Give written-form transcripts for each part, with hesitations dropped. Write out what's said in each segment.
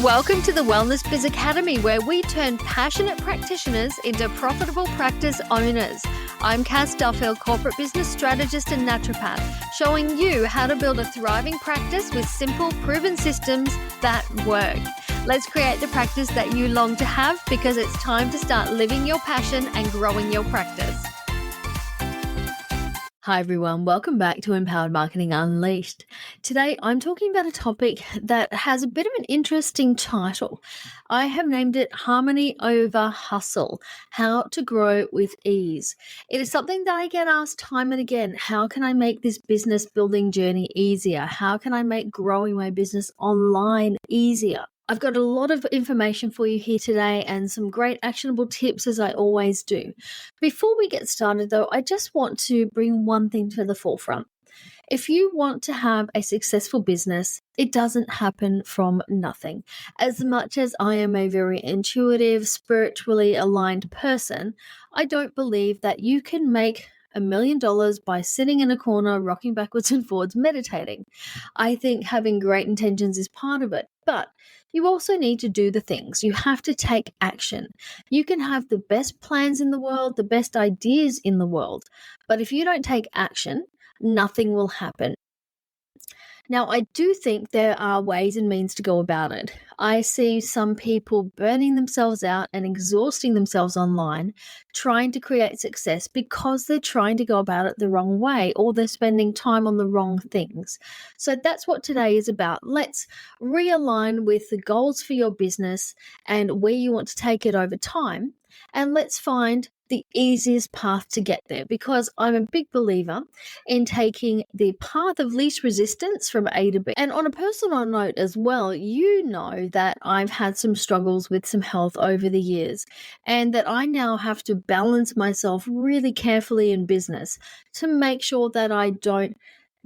Welcome to the Wellness Biz Academy, where we turn passionate practitioners into profitable practice owners. I'm Duffill, corporate business strategist and naturopath, showing you how to build a thriving practice with simple, proven systems that work. Let's create the practice that you long to have, because it's time to start living your passion and growing your practice. Hi everyone, welcome back to Empowered Marketing Unleashed. Today I'm talking about a topic that has a bit of an interesting title. I have named it Harmony Over Hustle, How to Grow with Ease. It is something that I get asked time and again. How can I make this business building journey easier? How can I make growing my business online easier? I've got a lot of information for you here today and some great actionable tips, as I always do. Before we get started though, I just want to bring one thing to the forefront. If you want to have a successful business, it doesn't happen from nothing. As much as I am a very intuitive, spiritually aligned person, I don't believe that you can make $1 million by sitting in a corner, rocking backwards and forwards, meditating. I think having great intentions is part of it, but you also need to do the things. You have to take action. You can have the best plans in the world, the best ideas in the world, but if you don't take action, nothing will happen. Now, I do think there are ways and means to go about it. I see some people burning themselves out and exhausting themselves online, trying to create success because they're trying to go about it the wrong way, or they're spending time on the wrong things. So that's what today is about. Let's realign with the goals for your business and where you want to take it over time. And let's find the easiest path to get there, because I'm a big believer in taking the path of least resistance from A to B. And on a personal note as well, you know that I've had some struggles with some health over the years, and that I now have to balance myself really carefully in business to make sure that I don't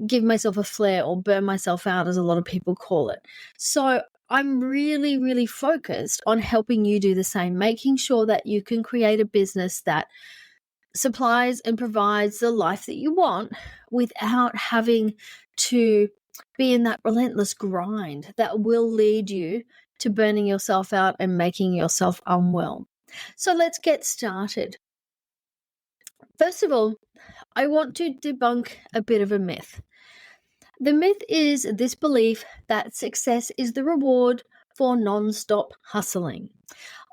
give myself a flare or burn myself out, as a lot of people call it. So I'm really, really focused on helping you do the same, making sure that you can create a business that supplies and provides the life that you want without having to be in that relentless grind that will lead you to burning yourself out and making yourself unwell. So let's get started. First of all, I want to debunk a bit of a myth. The myth is this belief that success is the reward for nonstop hustling.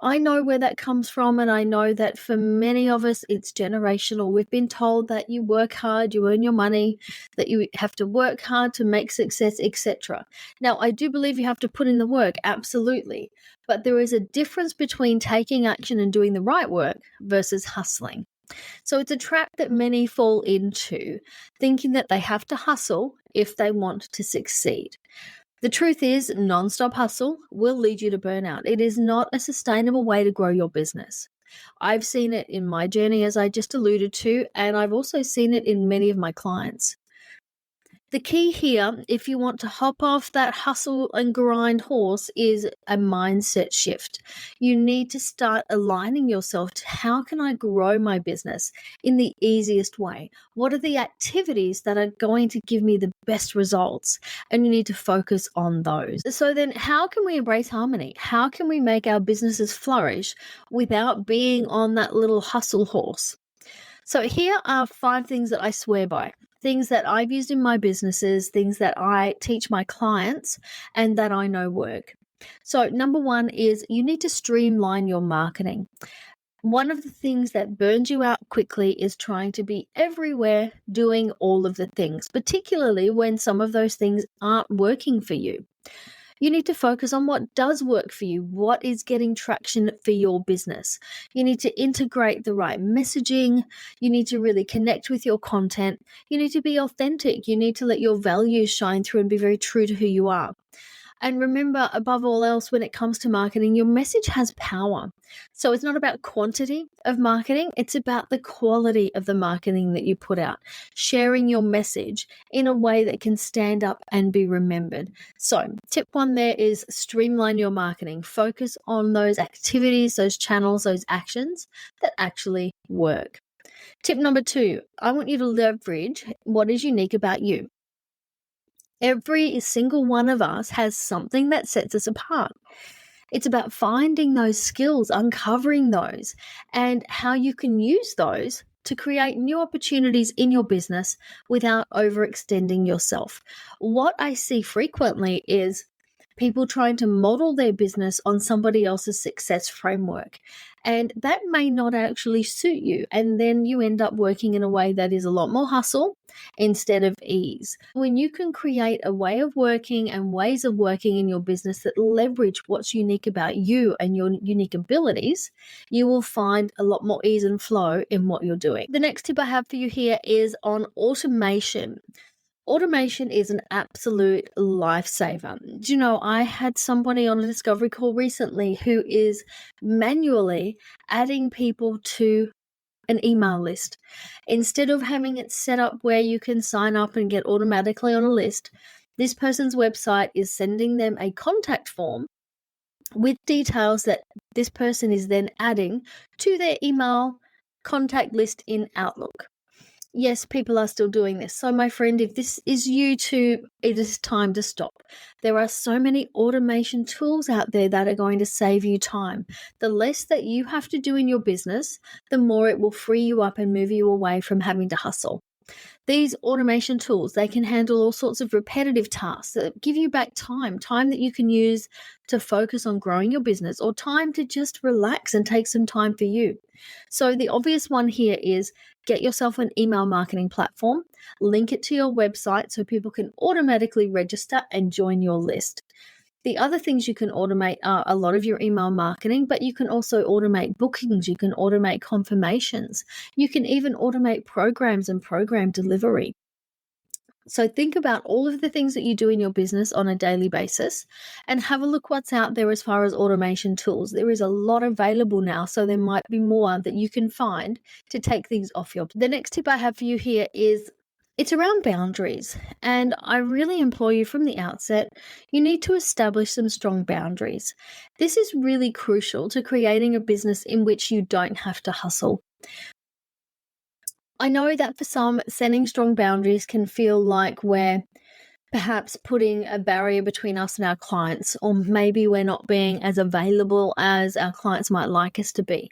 I know where that comes from, and I know that for many of us, it's generational. We've been told that you work hard, you earn your money, that you have to work hard to make success, etc. Now, I do believe you have to put in the work, absolutely. But there is a difference between taking action and doing the right work versus hustling. So it's a trap that many fall into, thinking that they have to hustle if they want to succeed. The truth is, nonstop hustle will lead you to burnout. It is not a sustainable way to grow your business. I've seen it in my journey, as I just alluded to, and I've also seen it in many of my clients. The key here, if you want to hop off that hustle and grind horse, is a mindset shift. You need to start aligning yourself to, how can I grow my business in the easiest way? What are the activities that are going to give me the best results? And you need to focus on those. So then, how can we embrace harmony? How can we make our businesses flourish without being on that little hustle horse? So here are 5 things that I swear by. Things that I've used in my businesses, things that I teach my clients, and that I know work. So number 1 is you need to streamline your marketing. One of the things that burns you out quickly is trying to be everywhere, doing all of the things, particularly when some of those things aren't working for you. You need to focus on what does work for you, what is getting traction for your business. You need to integrate the right messaging. You need to really connect with your content. You need to be authentic. You need to let your values shine through and be very true to who you are. And remember, above all else, when it comes to marketing, your message has power. So it's not about quantity of marketing, it's about the quality of the marketing that you put out, sharing your message in a way that can stand up and be remembered. So tip 1 there is streamline your marketing. Focus on those activities, those channels, those actions that actually work. Tip number 2, I want you to leverage what is unique about you. Every single one of us has something that sets us apart. It's about finding those skills, uncovering those, and how you can use those to create new opportunities in your business without overextending yourself. What I see frequently is people trying to model their business on somebody else's success framework. And that may not actually suit you. And then you end up working in a way that is a lot more hustle instead of ease. When you can create a way of working and ways of working in your business that leverage what's unique about you and your unique abilities, you will find a lot more ease and flow in what you're doing. The next tip I have for you here is on automation. Automation is an absolute lifesaver. Do you know, I had somebody on a discovery call recently who is manually adding people to an email list. Instead of having it set up where you can sign up and get automatically on a list, this person's website is sending them a contact form with details that this person is then adding to their email contact list in Outlook. Yes, people are still doing this. So, my friend, if this is you too, it is time to stop. There are so many automation tools out there that are going to save you time. The less that you have to do in your business, the more it will free you up and move you away from having to hustle. These automation tools, they can handle all sorts of repetitive tasks that give you back time that you can use to focus on growing your business, or time to just relax and take some time for you. So the obvious one here is get yourself an email marketing platform, link it to your website so people can automatically register and join your list. The other things you can automate are a lot of your email marketing, but you can also automate bookings, you can automate confirmations, you can even automate programs and program delivery. So think about all of the things that you do in your business on a daily basis and have a look what's out there as far as automation tools. There is a lot available now, so there might be more that you can find to take things off your. The next tip I have for you here is it's around boundaries, and I really implore you from the outset, you need to establish some strong boundaries. This is really crucial to creating a business in which you don't have to hustle. I know that for some, setting strong boundaries can feel like we're perhaps putting a barrier between us and our clients, or maybe we're not being as available as our clients might like us to be.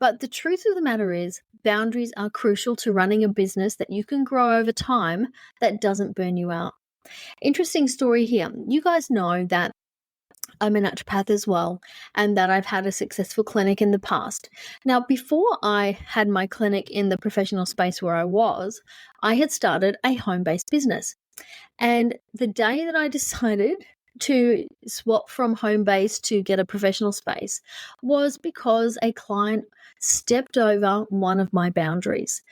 But the truth of the matter is, boundaries are crucial to running a business that you can grow over time that doesn't burn you out. Interesting story here. You guys know that I'm a naturopath as well, and that I've had a successful clinic in the past. Now, before I had my clinic in the professional space where I had started a home-based business. And the day that I decided to swap from home base to get a professional space was because a client stepped over one of my boundaries,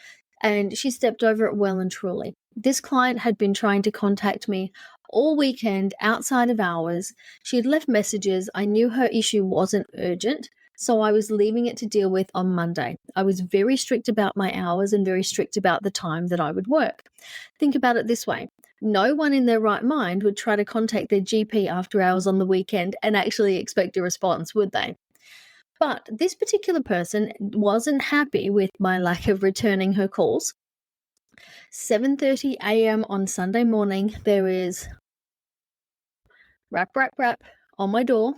and she stepped over it well and truly. This client had been trying to contact me all weekend outside of hours. She had left messages. I knew her issue wasn't urgent, so I was leaving it to deal with on Monday. I was very strict about my hours and very strict about the time that I would work. Think about it this way. No one in their right mind would try to contact their GP after hours on the weekend and actually expect a response, would they? But this particular person wasn't happy with my lack of returning her calls. 7:30 a.m. on Sunday morning, there is rap, rap, rap on my door,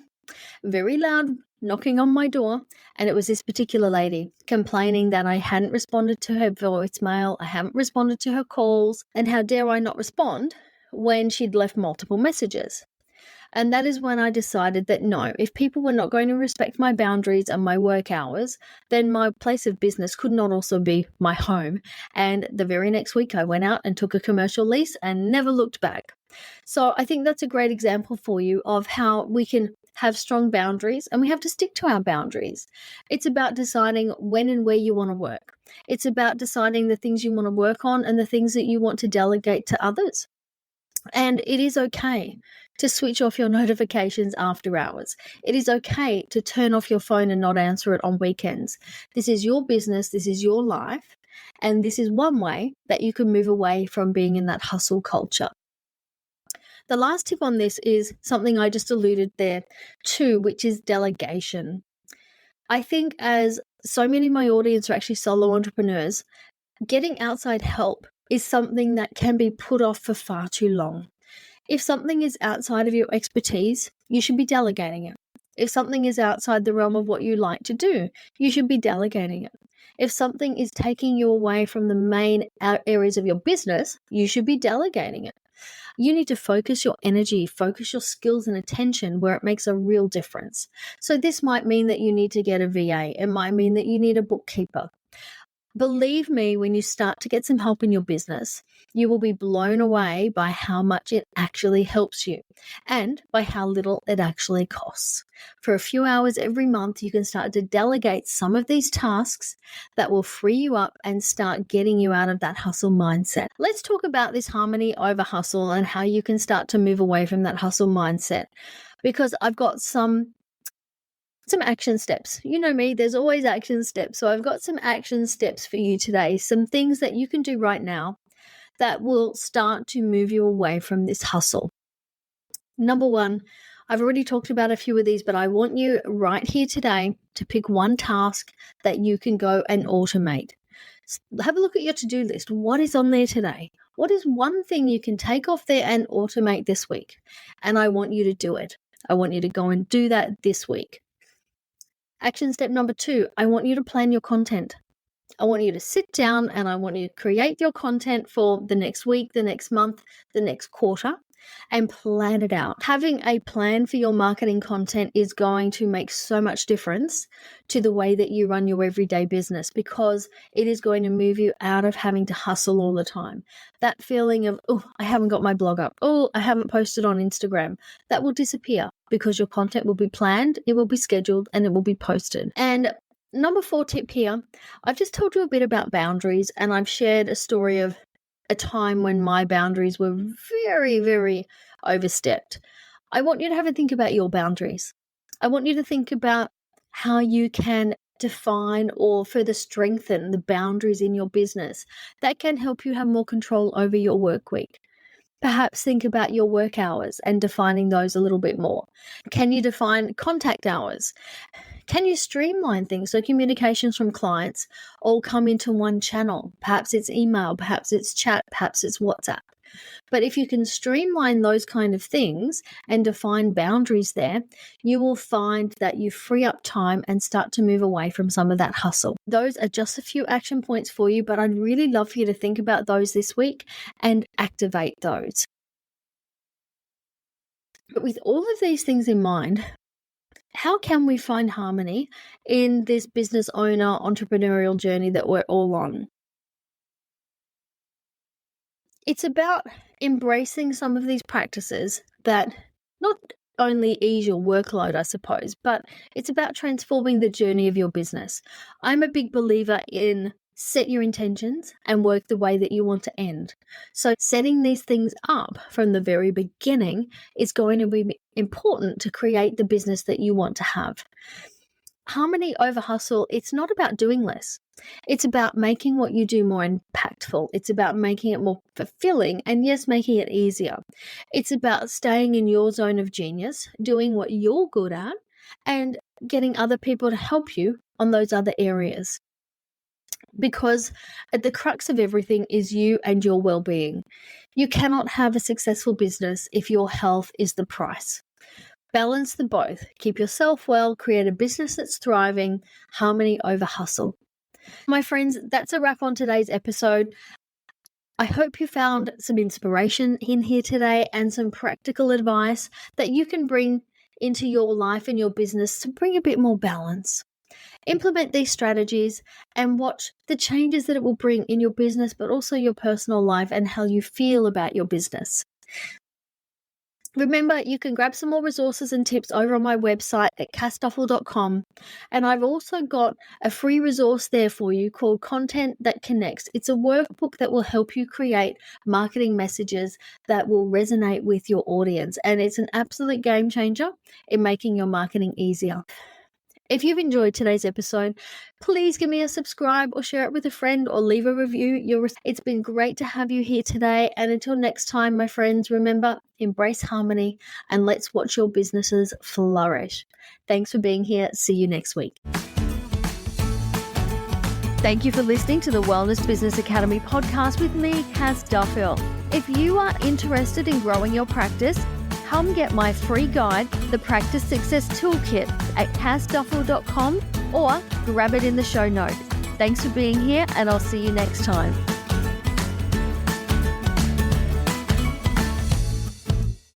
very loud knocking on my door, and it was this particular lady complaining that I hadn't responded to her voicemail, I haven't responded to her calls, and how dare I not respond when she'd left multiple messages. And that is when I decided that no, if people were not going to respect my boundaries and my work hours, then my place of business could not also be my home. And the very next week I went out and took a commercial lease and never looked back. So I think that's a great example for you of how we can have strong boundaries, and we have to stick to our boundaries. It's about deciding when and where you want to work. It's about deciding the things you want to work on and the things that you want to delegate to others. And it is okay to switch off your notifications after hours. It is okay to turn off your phone and not answer it on weekends. This is your business, this is your life, and this is one way that you can move away from being in that hustle culture. The last tip on this is something I just alluded there to, which is delegation. I think as so many of my audience are actually solo entrepreneurs, getting outside help is something that can be put off for far too long. If something is outside of your expertise, you should be delegating it. If something is outside the realm of what you like to do, you should be delegating it. If something is taking you away from the main areas of your business, you should be delegating it. You need to focus your energy, focus your skills and attention where it makes a real difference. So this might mean that you need to get a VA. It might mean that you need a bookkeeper. Believe me, when you start to get some help in your business, you will be blown away by how much it actually helps you and by how little it actually costs. For a few hours every month, you can start to delegate some of these tasks that will free you up and start getting you out of that hustle mindset. Let's talk about this harmony over hustle and how you can start to move away from that hustle mindset, because I've got some action steps. You know me, there's always action steps. So I've got some action steps for you today, some things that you can do right now that will start to move you away from this hustle. Number one, I've already talked about a few of these, but I want you right here today to pick one task that you can go and automate. Have a look at your to-do list. What is on there today? What is one thing you can take off there and automate this week? And I want you to do it. I want you to go and do that this week. Action step number 2, I want you to plan your content. I want you to sit down and I want you to create your content for the next week, the next month, the next quarter, and plan it out. Having a plan for your marketing content is going to make so much difference to the way that you run your everyday business, because it is going to move you out of having to hustle all the time. That feeling of, oh, I haven't got my blog up. Oh, I haven't posted on Instagram. That will disappear because your content will be planned, it will be scheduled, and it will be posted. And number 4 tip here, I've just told you a bit about boundaries, and I've shared a story of a time when my boundaries were very, very overstepped. I want you to have a think about your boundaries. I want you to think about how you can define or further strengthen the boundaries in your business that can help you have more control over your work week. Perhaps think about your work hours and defining those a little bit more. Can you define contact hours? Can you streamline things so communications from clients all come into one channel? Perhaps it's email, perhaps it's chat, perhaps it's WhatsApp. But if you can streamline those kind of things and define boundaries there, you will find that you free up time and start to move away from some of that hustle. Those are just a few action points for you, but I'd really love for you to think about those this week and activate those. But with all of these things in mind, how can we find harmony in this business owner entrepreneurial journey that we're all on? It's about embracing some of these practices that not only ease your workload, I suppose, but it's about transforming the journey of your business. I'm a big believer in set your intentions and work the way that you want to end. So setting these things up from the very beginning is going to be important to create the business that you want to have. Harmony over hustle, it's not about doing less. It's about making what you do more impactful. It's about making it more fulfilling and, yes, making it easier. It's about staying in your zone of genius, doing what you're good at, and getting other people to help you on those other areas. Because at the crux of everything is you and your well-being. You cannot have a successful business if your health is the price. Balance the both. Keep yourself well, create a business that's thriving, harmony over hustle. My friends, that's a wrap on today's episode. I hope you found some inspiration in here today and some practical advice that you can bring into your life and your business to bring a bit more balance. Implement these strategies and watch the changes that it will bring in your business, but also your personal life and how you feel about your business. Remember, you can grab some more resources and tips over on my website at cassduffill.com. And I've also got a free resource there for you called Content That Connects. It's a workbook that will help you create marketing messages that will resonate with your audience. And it's an absolute game changer in making your marketing easier. If you've enjoyed today's episode, please give me a subscribe or share it with a friend or leave a review. It's been great to have you here today. And until next time, my friends, remember, embrace harmony and let's watch your businesses flourish. Thanks for being here. See you next week. Thank you for listening to the Wellness Business Academy podcast with me, Cass Duffill. If you are interested in growing your practice, come get my free guide, The Practice Success Toolkit, at cassduffill.com or grab it in the show notes. Thanks for being here, and I'll see you next time.